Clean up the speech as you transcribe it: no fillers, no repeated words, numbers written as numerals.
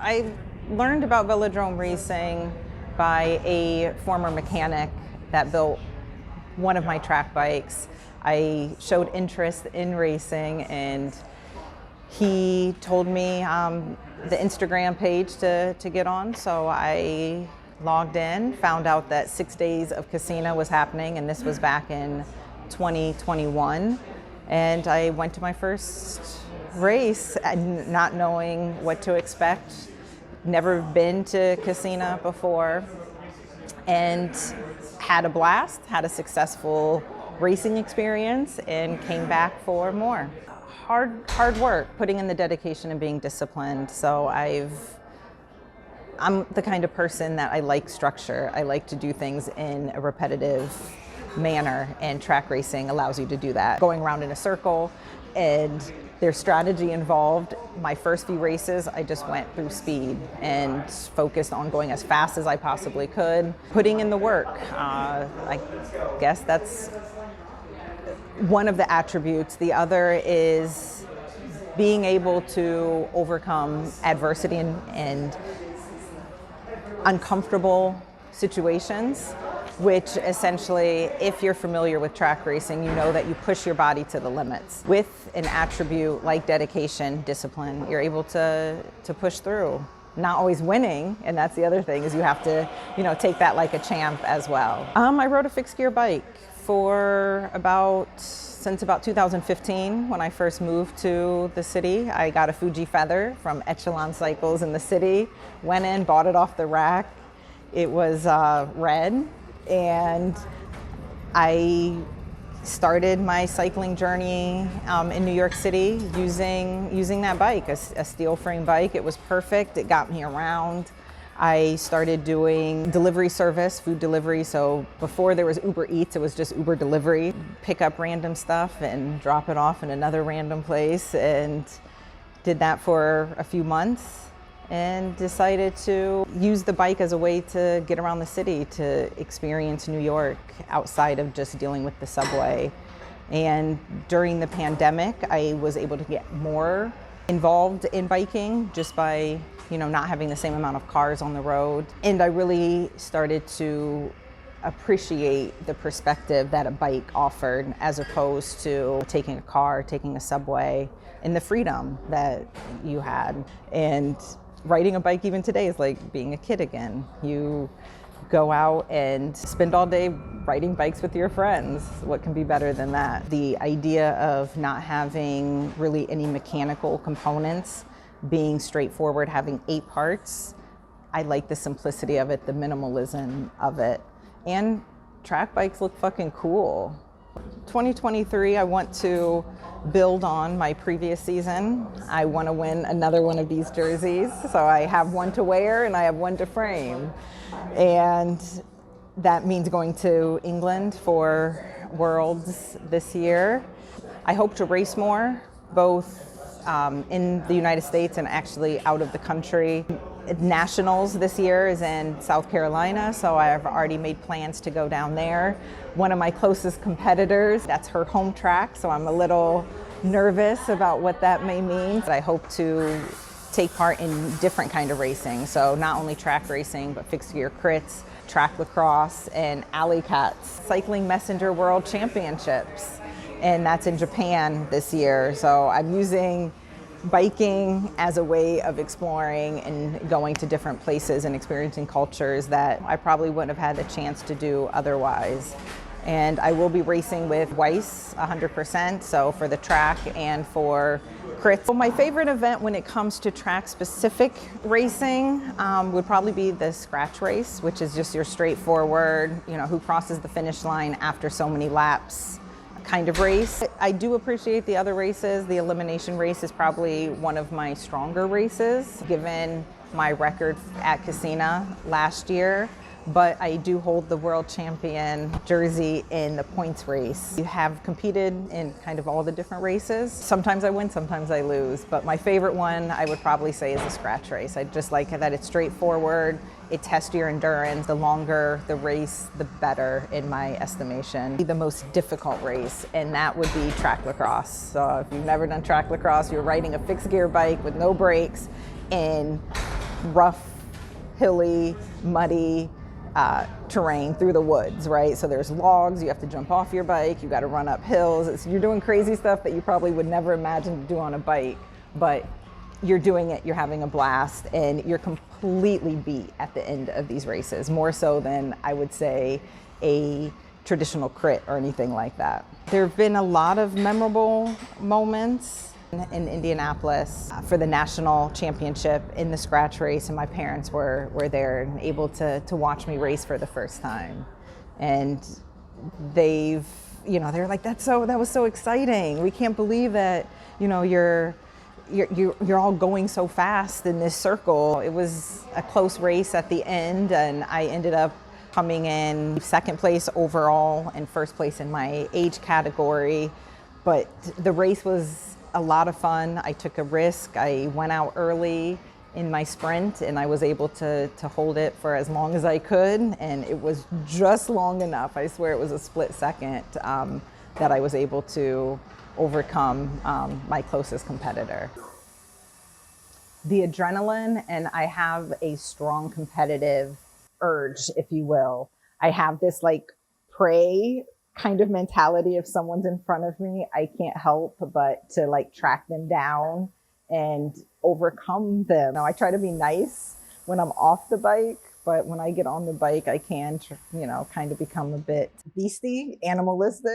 I learned about velodrome racing by a former mechanic that built one of my track bikes. I showed interest in racing, and he told me the Instagram page to get on, so I logged in, found out that 6 days of Casina was happening, and this was back in 2021, and I went to my first race and not knowing what to expect. Never been to Casina before, and had a blast, had a successful racing experience, and came back for more. Hard work, putting in the dedication and being disciplined. So I'm the kind of person that I like structure. I like to do things in a repetitive manner, and track racing allows you to do that. Going around in a circle, and there's strategy involved. My first few races, I just went through speed and focused on going as fast as I possibly could, putting in the work. I guess that's one of the attributes. The other is being able to overcome adversity and uncomfortable situations, which essentially, if you're familiar with track racing, you know that you push your body to the limits. With an attribute like dedication, discipline, you're able to push through. Not always winning, and that's the other thing, is you have to, take that like a champ as well. I rode a fixed gear bike for since about 2015, when I first moved to the city. I got a Fuji Feather from Echelon Cycles in the city, went in, bought it off the rack. It was red, and I started my cycling journey in New York City using that bike, a steel frame bike. It was perfect. It got me around. I started doing delivery service, food delivery. So before there was Uber Eats, it was just Uber delivery. Pick up random stuff and drop it off in another random place, and did that for a few months, and decided to use the bike as a way to get around the city, to experience New York outside of just dealing with the subway. And during the pandemic, I was able to get more involved in biking just by not having the same amount of cars on the road. And I really started to appreciate the perspective that a bike offered, as opposed to taking a car, taking a subway, and the freedom that you had. And riding a bike even today is like being a kid again. You go out and spend all day riding bikes with your friends. What can be better than that? The idea of not having really any mechanical components, being straightforward, having 8 parts. I like the simplicity of it, the minimalism of it. And track bikes look fucking cool. 2023, I want to build on my previous season. I want to win another one of these jerseys. So I have one to wear and I have one to frame. And that means going to England for Worlds this year. I hope to race more, both in the United States and actually out of the country. Nationals this year is in South Carolina, so I've already made plans to go down there. One of my closest competitors, that's her home track, so I'm a little nervous about what that may mean. But I hope to take part in different kind of racing, so not only track racing, but fixed gear crits, track lacrosse, and alley cats. Cycling Messenger World Championships, and that's in Japan this year. So I'm using biking as a way of exploring and going to different places and experiencing cultures that I probably wouldn't have had the chance to do otherwise. And I will be racing with Weiss 100%, so for the track and for crits. Well, my favorite event when it comes to track-specific racing would probably be the scratch race, which is just your straightforward, who crosses the finish line after so many laps kind of race. I do appreciate the other races. The elimination race is probably one of my stronger races, given my record at Casina last year. But I do hold the world champion jersey in the points race. You have competed in kind of all the different races. Sometimes I win, sometimes I lose. But my favorite one, I would probably say, is the scratch race. I just like that it's straightforward. It tests your endurance. The longer the race, the better, in my estimation. The most difficult race, and that would be track lacrosse. So if you've never done track lacrosse, you're riding a fixed gear bike with no brakes in rough, hilly, muddy terrain through the woods, right? So there's logs, you have to jump off your bike, you got to run up hills. You're doing crazy stuff that you probably would never imagine to do on a bike, but you're doing it, you're having a blast, and you're completely beat at the end of these races, more so than I would say a traditional crit or anything like that. There have been a lot of memorable moments in Indianapolis for the national championship in the scratch race, and my parents were there and able to watch me race for the first time. And they're like, that was so exciting. We can't believe that, you're all going so fast in this circle. It was a close race at the end, and I ended up coming in second place overall and first place in my age category. But the race was a lot of fun. I took a risk. I went out early in my sprint, and I was able to hold it for as long as I could, and it was just long enough. I swear it was a split second that I was able to overcome my closest competitor. The adrenaline, and I have a strong competitive urge, if you will. I have this like prey kind of mentality. If someone's in front of me, I can't help but to like track them down and overcome them. Now, I try to be nice when I'm off the bike, but when I get on the bike, I can, kind of become a bit beastie, animalistic.